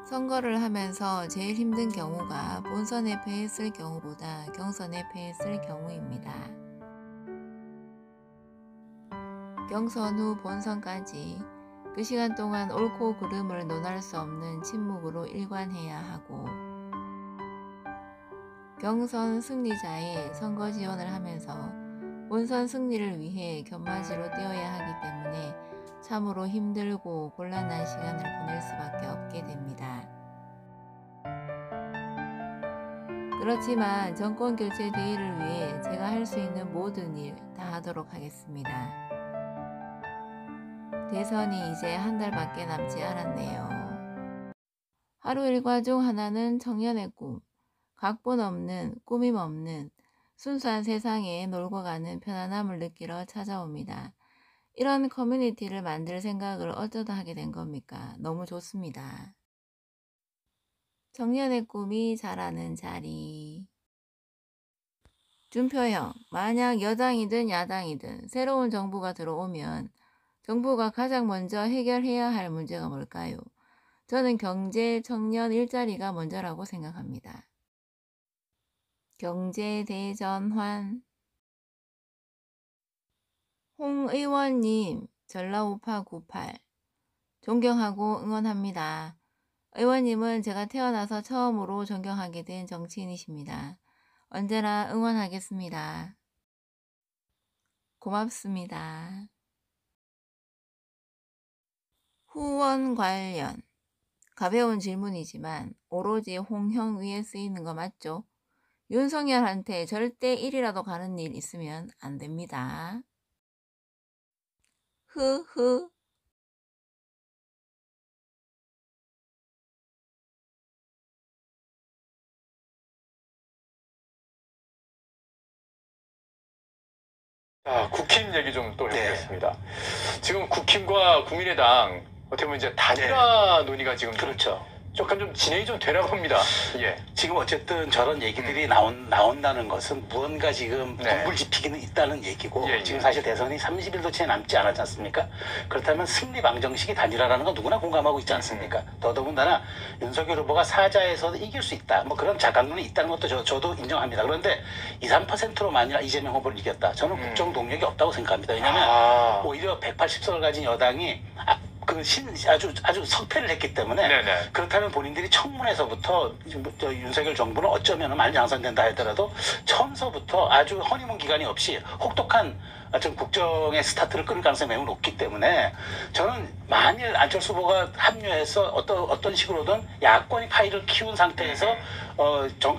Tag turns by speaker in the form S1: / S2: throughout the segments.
S1: 선거를 하면서 제일 힘든 경우가 본선에 패했을 경우보다 경선에 패했을 경우입니다. 경선 후 본선까지 그 시간 동안 옳고 그름을 논할 수 없는 침묵으로 일관해야 하고, 경선 승리자의 선거 지원을 하면서 본선 승리를 위해 견마지로 뛰어야 하기 때문에 참으로 힘들고 곤란한 시간을 보낼 수밖에 없게 됩니다. 그렇지만 정권 교체 대의를 위해 제가 할 수 있는 모든 일 다 하도록 하겠습니다. 대선이 이제 한 달밖에 남지 않았네요. 하루 일과 중 하나는 청년의 꿈, 각본 없는, 꾸밈 없는 순수한 세상에 놀고 가는 편안함을 느끼러 찾아옵니다. 이런 커뮤니티를 만들 생각을 어쩌다 하게 된 겁니까? 너무 좋습니다. 청년의 꿈이 자라는 자리. 준표형, 만약 여당이든 야당이든 새로운 정부가 들어오면 정부가 가장 먼저 해결해야 할 문제가 뭘까요? 저는 경제, 청년, 일자리가 먼저라고 생각합니다. 경제 대전환. 홍 의원님, 전라우파 98. 존경하고 응원합니다. 의원님은 제가 태어나서 처음으로 존경하게 된 정치인이십니다. 언제나 응원하겠습니다. 고맙습니다. 후원 관련. 가벼운 질문이지만 오로지 홍형 위에 쓰이는 거 맞죠? 윤석열한테 절대 1이라도 가는 일 있으면 안 됩니다. 흐흐.
S2: 국힘 얘기 좀 또 해보겠습니다. 지금 국힘과 국민의당 어떻게 보면 이제 단일화 논의가 지금
S3: 그렇죠.
S2: 조금 좀 진행이 좀 되라고 합니다. 예.
S3: 지금 어쨌든 저런 얘기들이 나온다는 것은 무언가 지금 불불지피기는 있다는 얘기고, 지금 사실 대선이 30일도 채 남지 않았지 않습니까? 그렇다면 승리 방정식이 단일화라는 건 누구나 공감하고 있지 않습니까? 더더군다나 윤석열 후보가 사자에서도 이길 수 있다, 뭐 그런 자각론이 있다는 것도 저도 인정합니다. 그런데 2, 3%로 만일 이재명 후보를 이겼다, 저는 국정 동력이 없다고 생각합니다. 왜냐하면 오히려 180석을 가진 여당이 아주 석패를 했기 때문에, 그렇다면 본인들이 청문회에서부터 윤석열 정부는 어쩌면 만일 당선된다 하더라도 처음서부터 아주 허니문 기간이 없이 혹독한 국정의 스타트를 끊을 가능성이 매우 높기 때문에, 저는 만일 안철수 후보가 합류해서 어떤 식으로든 야권이 파이를 키운 상태에서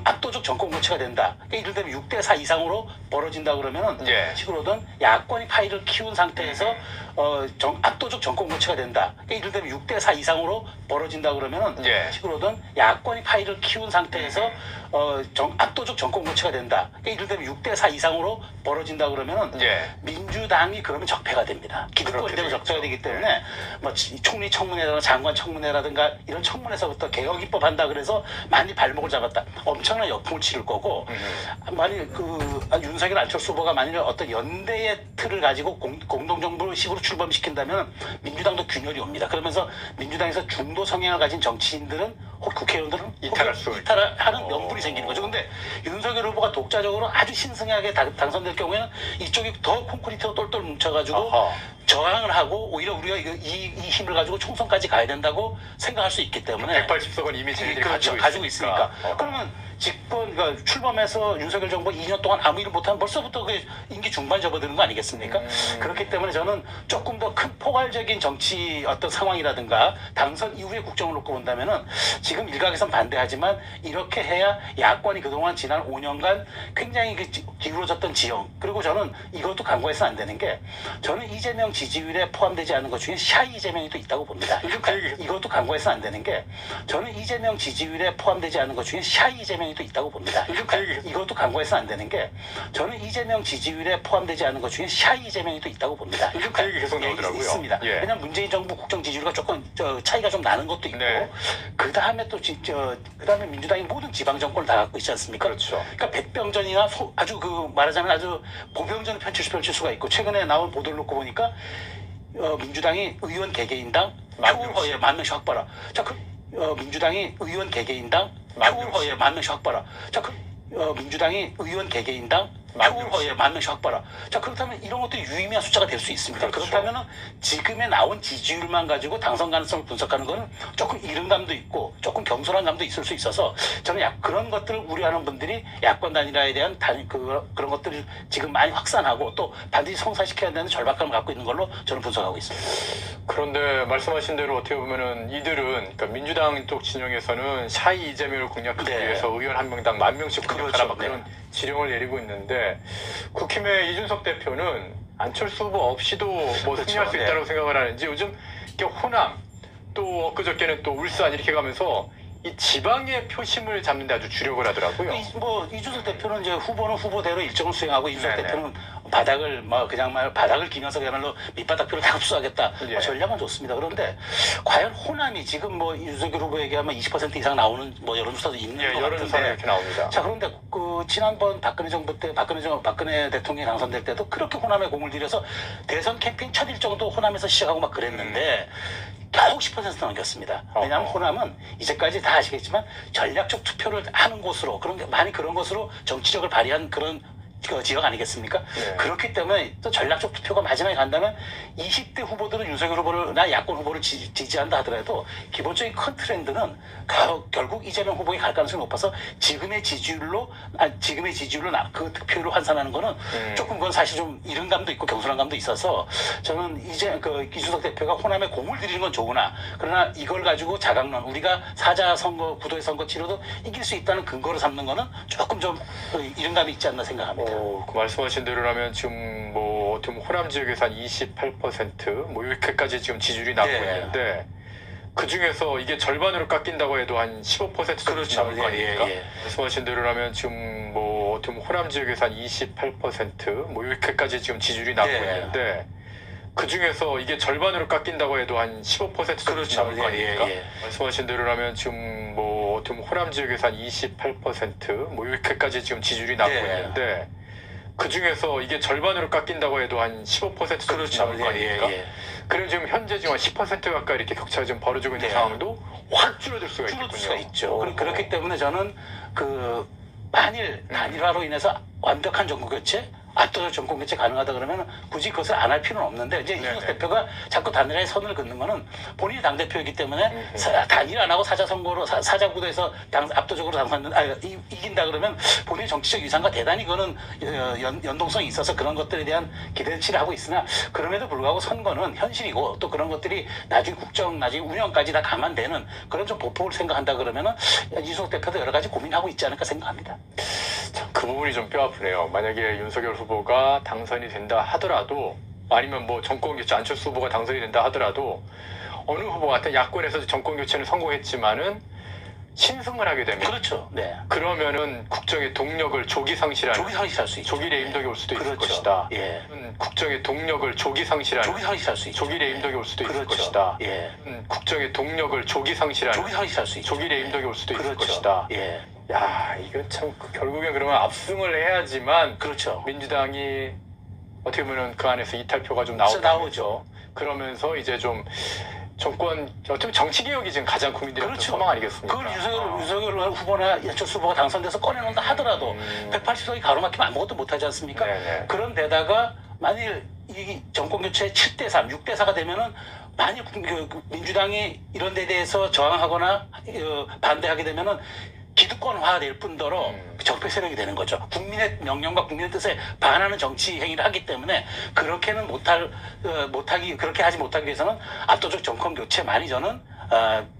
S3: 압도적 정권 교체가 된다, 그러니까 이를테면 6대4 이상으로 벌어진다 그러면은 식으로든 야권이 파이를 키운 상태에서 압도적 정권 교체가 된다, 그러니까 이를테면 6대4 이상으로 벌어진다 그러면은 식으로든 야권이 파이를 키운 상태에서 압도적 정권 교체가 된다, 그러니까 이를테면 6대4 이상으로 벌어진다 그러면은 민주당이 그러면 적폐가 됩니다. 기득권이 되면 적폐가 되기 때문에 뭐 총리 청문회라든가 장관 청문회라든가 이런 청문회에서부터 개혁 입법 한다 그래서 많이 발목을 잡았다, 엄청난 역풍을 치를 거고, 만일 윤석열 안철수 후보가 만일 어떤 연대의 틀을 가지고 공동정부식으로 출범시킨다면 민주당도 균열이 옵니다. 그러면서 민주당에서 중도 성향을 가진 정치인들은 혹 국회의원들은 이탈하는 명분이 생기는 거죠. 근데 윤석열 후보가 독자적으로 아주 신승하게 당선될 경우에는 이쪽이 더 콘크리트로 똘똘 뭉쳐가지고 저항을 하고 오히려 우리가 이 힘을 가지고 총선까지 가야 된다고 생각할 수 있기 때문에,
S2: 180석은 이미 지금
S3: 가지고 있으니까. 그러면 그러니까 출범해서 윤석열 정부 2년 동안 아무 일을 못하면 벌써부터 그 임기 중반 접어드는 거 아니겠습니까? 그렇기 때문에 저는 조금 더 큰 포괄적인 정치 어떤 상황이라든가 당선 이후의 국정을 놓고 본다면은, 지금 일각에선 반대하지만 이렇게 해야 야권이 그동안 지난 5년간 굉장히 기울어졌던 지형, 그리고 저는 이것도 간과해서는 안 되는 게, 저는 이재명 지지율에 포함되지 않은 것 중에 샤이 이재명이 또 있다고 봅니다. 이것도 간과해서는 안 되는 게, 저는 이재명 지지율에 포함되지 않은 것 중에 샤이 이재명이 또 있다고 봅니다. 이것도 간과해서는 안 되는 게, 저는 이재명 지지율에 포함되지 않은 것 중에 샤이 이재명이 또 있다고 봅니다.
S2: 그 얘기 계속 나오더라고요.
S3: 있습니다. 왜냐하면 문재인 정부 국정 지지율과 조금 차이가 좀 나는 것도 있고, 그 다음에 또 그다음에 민주당이 모든 지방 정권을 다 갖고 있지 않습니까?
S2: 그렇죠.
S3: 그러니까 백병전이나 아주 말하자면 아주 보병전을 펼칠 수가 있고, 최근에 나온 보도를 놓고 보니까 민주당이 의원 개개인당 10,000명씩 확보라. 자, 민주당이 의원 개개인당 표를 허에 10,000명씩 확보하라. 자, 민주당이 의원 개개인당 표를 허에 10,000명씩 확보하라. 자, 그렇다면 이런 것도 유의미한 숫자가 될 수 있습니다.
S2: 그렇죠.
S3: 그렇다면 지금에 나온 지지율만 가지고 당선 가능성을 분석하는 것은 조금 이른 감도 있고 조금 겸손한 감도 있을 수 있어서 저는 그런 것들을 우려하는 분들이 야권 단일화에 대한 그런 것들을 지금 많이 확산하고 또 반드시 성사시켜야 되는 절박감을 갖고 있는 걸로 저는 분석하고 있습니다.
S2: 그런데 말씀하신 대로 어떻게 보면은 이들은 그러니까 민주당 쪽 진영에서는 샤이 이재명을 공략하기 위해서 의원 한 명당 10,000명씩 공략하라 막 그런 지령을 내리고 있는데 국힘의 이준석 대표는 안철수 후보 없이도 뭐 승리할 수 있다고 생각을 하는지 요즘 이렇게 호남 또 엊그저께는 또 울산 이렇게 가면서 이 지방의 표심을 잡는 데 아주 주력을 하더라고요.
S3: 뭐 이준석 대표는 이제 후보는 후보대로 일정을 수행하고 이준석 대표는 바닥을 그냥 바닥을 기면서 그야말로 밑바닥표를 다 흡수하겠다. 전략은 좋습니다. 그런데 과연 호남이 지금 뭐 윤석열 후보 얘기하면 20% 이상 나오는 뭐 여론조사도 있는 것 같은데.
S2: 이렇게 나옵니다.
S3: 자, 그런데 지난번 박근혜 정부 때 박근혜 대통령이 당선될 때도 그렇게 호남에 공을 들여서 대선 캠페인 첫 일정도 호남에서 시작하고 막 그랬는데 겨우 10% 넘겼습니다. 왜냐하면 호남은 이제까지 다 아시겠지만 전략적 투표를 하는 곳으로 많이 그런 것으로 정치력을 발휘한 그런 지역 아니겠습니까? 그렇기 때문에 또 전략적 투표가 마지막에 간다면 20대 후보들은 윤석열 후보나 야권 후보를 지지한다 하더라도 기본적인 큰 트렌드는 결국 이재명 후보에 갈 가능성이 높아서 지금의 지지율로 그 득표를 환산하는 거는 조금 그건 사실 좀 이른 감도 있고 겸손한 감도 있어서 저는 이준석 대표가 호남에 공을 들이는 건 좋으나 그러나 이걸 가지고 자강론 우리가 사자 선거 구도의 선거 치료도 이길 수 있다는 근거로 삼는 거는 조금 좀 이른 감이 있지 않나 생각합니다.
S2: 그 말씀하신 대로라면 지금 뭐 어떻게 보면 호남 지역에서 한 28% 이렇게까지 지금 지지율이 나고 있는데 그 중에서 이게 절반으로 깎인다고 해도 한 15% 정도 남을 거 아닙니까? 말씀하신 대로라면 지금 뭐 어떻게 보면 호남 지역에서 한 28% 이렇게까지 지금 지지율이 나고 있는데 그 중에서 이게 절반으로 깎인다고 해도 한 15% 정도 남을 거 아닙니까? 말씀하신 대로라면 지금 뭐 어떻게 보면 호남 지역에서 한 28% 이렇게까지 지금 지지율이 나고 있는데 그 중에서 이게 절반으로 깎인다고 해도 한 15% 정도 남을 거 아닙니까? 그럼 지금 현재 지금 한 10% 가까이 이렇게 격차가 좀 벌어지고 있는 상황도 확 줄어들 수가 있겠군요.
S3: 그렇기 때문에 저는 만일 단일화로 인해서 완벽한 정부 교체 압도적 정권 교체 가능하다 그러면 굳이 그것을 안 할 필요는 없는데 이제 이준석 대표가 자꾸 단일화에 선을 긋는 거는 본인이 당대표이기 때문에 단일 안 하고 사자선거로 사자구도에서 압도적으로 이긴다 그러면 본인의 정치적 위상과 대단히 그거는 연동성이 있어서 그런 것들에 대한 기대치를 하고 있으나 그럼에도 불구하고 선거는 현실이고 또 그런 것들이 나중에 나중에 운영까지 다 감안되는 그런 좀 보폭을 생각한다 그러면은 이준석 대표도 여러 가지 고민하고 있지 않을까 생각합니다.
S2: 그 부분이 좀 뼈아프네요. 만약에 윤석열 후보가 당선이 된다 하더라도 아니면 뭐 정권 교체 안철수 후보가 당선이 된다 하더라도 어느 후보 같은 야권에서 정권 교체는 성공했지만은 신승을 하게 되면
S3: 그렇죠.
S2: 그러면은 국정의 동력을 조기 상실할
S3: 수 있죠.
S2: 조기 레임덕이 올 수도 있을 것이다. 국정의 동력을 조기 상실할 수 있죠. 조기 레임덕이 올 수도 있을 것이다. 국정의 동력을 조기 상실할 수 있죠. 조기 레임덕이 올 수도 있을 것이다. 야, 이거 참 결국엔 그러면 압승을 해야지만 민주당이 어떻게 보면 그 안에서 이탈표가 좀 나오죠. 그러면서 이제 좀 정권 어쩌면 정치 개혁이 지금 가장 국민들의 소망 아니겠습니까?
S3: 그걸 윤석열 후보나 안철수 후보가 당선돼서 꺼내놓는다 하더라도 180석이 가로막히면 아무것도 못하지 않습니까? 그런 데다가 만일 이 정권 교체 7대3, 6대4가 되면은 만일 민주당이 이런 데 대해서 저항하거나 반대하게 되면은 기득권화 될 뿐더러 적폐 세력이 되는 거죠. 국민의 명령과 국민의 뜻에 반하는 정치 행위를 하기 때문에 그렇게는 그렇게 하지 못하기 위해서는 압도적 정권 교체만이 저는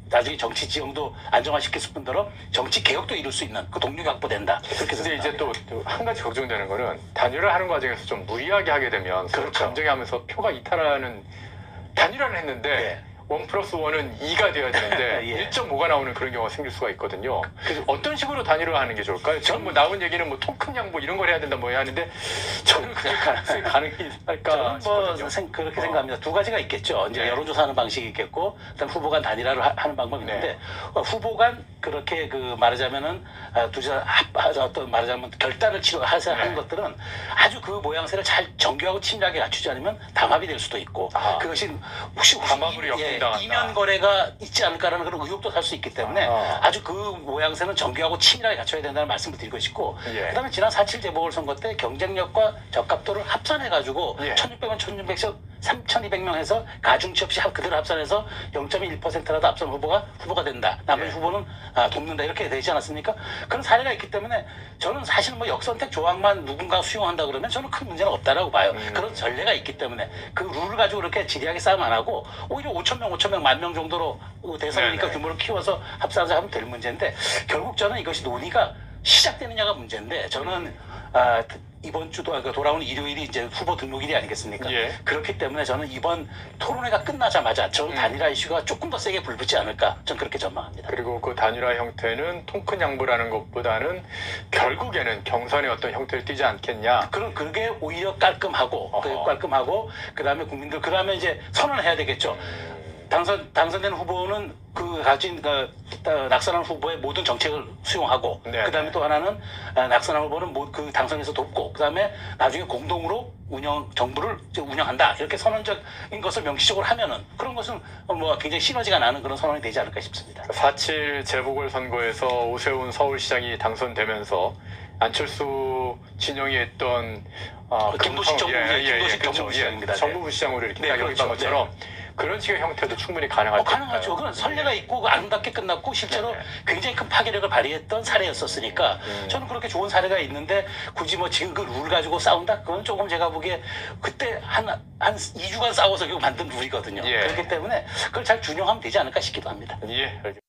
S3: 나중에 정치 지형도 안정화시킬 뿐더러 정치 개혁도 이룰 수 있는 그 동력이 확보된다. 그렇게
S2: 근데 이제 또 한 가지 걱정되는 거는 단일화 하는 과정에서 좀 무리하게 하게 되면 감정하면서 표가 이탈하는 단일화를 했는데 1+1은 2가 돼야 되는데 1.5가 나오는 그런 경우가 생길 수가 있거든요. 그래서 어떤 식으로 단일화 하는 게 좋을까요? 지금 뭐 나온 얘기는 뭐 토큰 양보 이런 걸 해야 된다 뭐 해야 하는데 저는 그게 가능할까
S3: 저는 그렇게 생각합니다. 두 가지가 있겠죠. 이제 여론조사하는 방식이 있겠고 일단 후보 간 단일화를 하는 방법이 있는데 후보 간 그렇게 말하자면은 어떤 말하자면 결단을 하는 것들은 아주 그 모양새를 잘 정교하고 친밀하게 갖추지 않으면 담합이 될 수도 있고 그것이 혹시
S2: 담합으로 엮인다. 배신당한다.
S3: 이면 거래가 있지 않을까라는 그런 의혹도 살 수 있기 때문에 아주 그 모양새는 정교하고 치밀하게 갖춰야 된다는 말씀을 드리고 싶고 그다음에 지난 4.7 재보궐선거 때 경쟁력과 적합도를 합산해가지고 1,600명, 1,600명, 3,200명 해서 가중치 없이 그대로 합산해서 0.1%라도 앞선 후보가 된다. 나머지 후보는 돕는다. 이렇게 되지 않았습니까? 그런 사례가 있기 때문에 저는 사실 뭐 역선택 조항만 누군가 수용한다 그러면 저는 큰 문제는 없다라고 봐요. 그런 전례가 있기 때문에 그 룰을 가지고 그렇게 지리하게 싸움 안 하고 오히려 5,000명, 1,000명 정도로 대선이니까 규모를 키워서 합산해서 하면 될 문제인데 결국 저는 이것이 논의가 시작되느냐가 문제인데 저는 이번 주도 돌아오는 일요일이 이제 후보 등록일이 아니겠습니까? 그렇기 때문에 저는 이번 토론회가 끝나자마자 저 단일화 이슈가 조금 더 세게 불붙지 않을까 저는 그렇게 전망합니다.
S2: 그리고 그 단일화 형태는 통큰 양보라는 것보다는 결국에는 경선의 어떤 형태를 띠지 않겠냐?
S3: 그게 오히려 깔끔하고 그다음에 국민들 그다음에 이제 선언을 해야 되겠죠. 당선된 후보는 그 가진 낙선한 후보의 모든 정책을 수용하고 그다음에 또 하나는 낙선한 후보는 그 당선에서 돕고 그다음에 나중에 공동으로 정부를 운영한다 이렇게 선언적인 것을 명시적으로 하면은 그런 것은 뭐 굉장히 시너지가 나는 그런 선언이 되지 않을까 싶습니다.
S2: 4.7 재보궐선거에서 오세훈 서울시장이 당선되면서 안철수 진영이 했던
S3: 김도식 정무부시장입니다.
S2: 정무부시장으로 이렇게 딱 영입한 것처럼 그런 식의 형태도 충분히 가능할 것 같아요.
S3: 가능하죠. 그건 선례가 있고 아름답게 끝났고 실제로 굉장히 큰 파괴력을 발휘했던 사례였었으니까 저는 그렇게 좋은 사례가 있는데 굳이 뭐 지금 그 룰 가지고 싸운다? 그건 조금 제가 보기에 그때 한 2주간 싸워서 만든 룰이거든요. 그렇기 때문에 그걸 잘 준용하면 되지 않을까 싶기도 합니다.
S2: 알겠습니다.